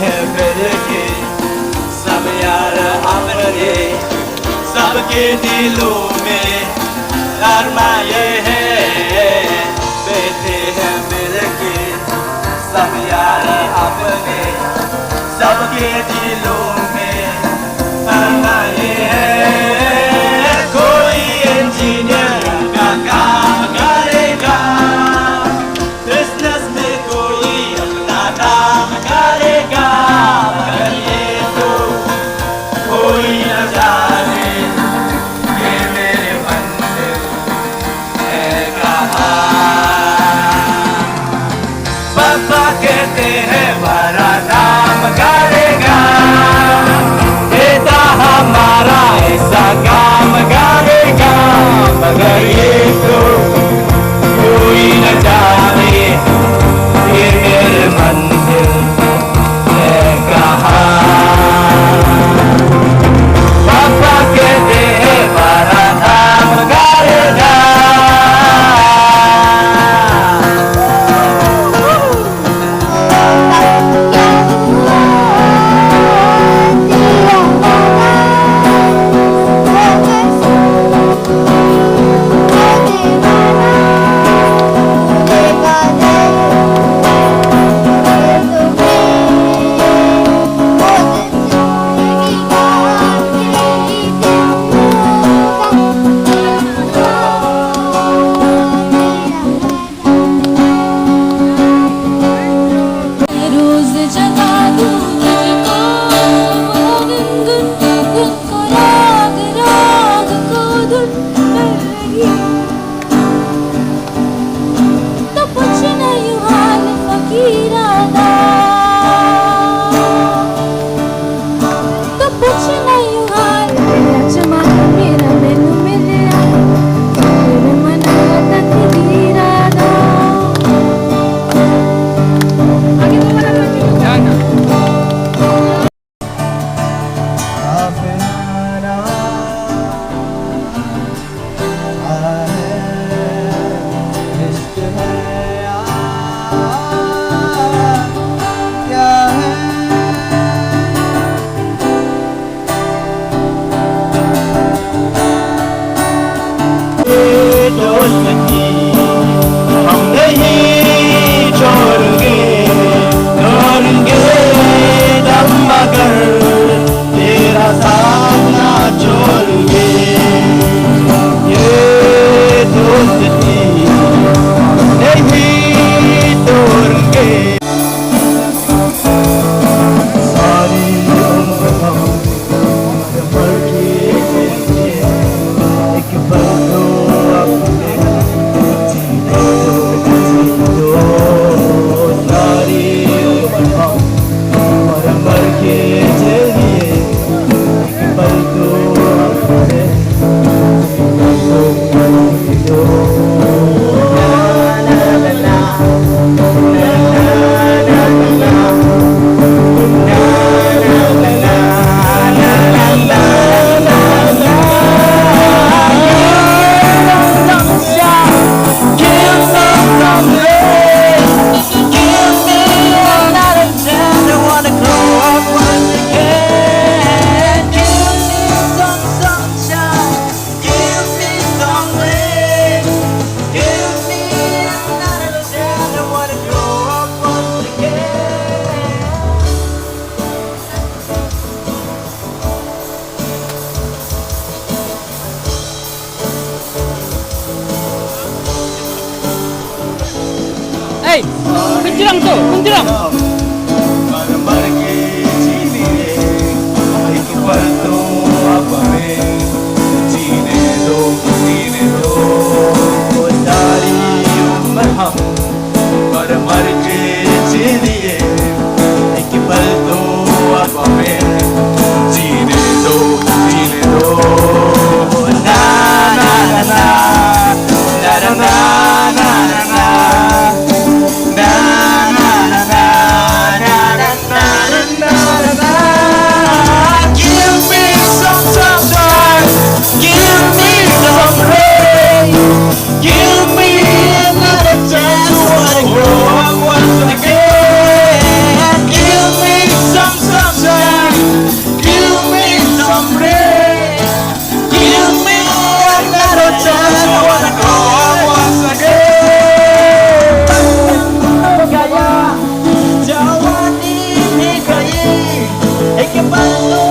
हैं मिलके सब यार अपने सबके दिलों में अरमाए हैं बैठे हैं मिलके सब यार अपने सबके दिलों में अरमाए हैं कोई इंजीनियर का काम करेगा बिजनेस में कोई अपना नाम करेगा मगर ये तो कोई न जाने ये मेरे मंदिर है कहाँ पापा कहते हैं बड़ा नाम करेगा बेटा हमारा ऐसा काम करेगा मगर ये तो कोई न जाने ये मेरे मंदिर है कहाँ पापा कहते हैं बड़ा नाम करेगा रोज जगा दूं तुझको वो गुनगुन गुनगुन को राग राग को धुन मेरी तो पूछना यूं हाल फकीराना तो पूछना यूं हाल मेरा जमाना मेरा मैनू मिलिया मेरे मन का तकदीराना हम नहीं छोड़ेंगे दम मगर तेरा साथ ना छोड़ेंगे ये दोस्ती नहीं तोड़ेंगे सारी उम्र हम मर के एक पल तो अपने जीने दो सारी उम्र हम मर के चलिए एक पल तो अपने जीने दो ना ना ना Menjerang tuh, menjerang. मर के जीने एक पल तो अपने जीने दो सारी उम्र हम मर के चलिए एक पल तो अपने जीने दो ना ना ना ना ना ना ना ना ना Bando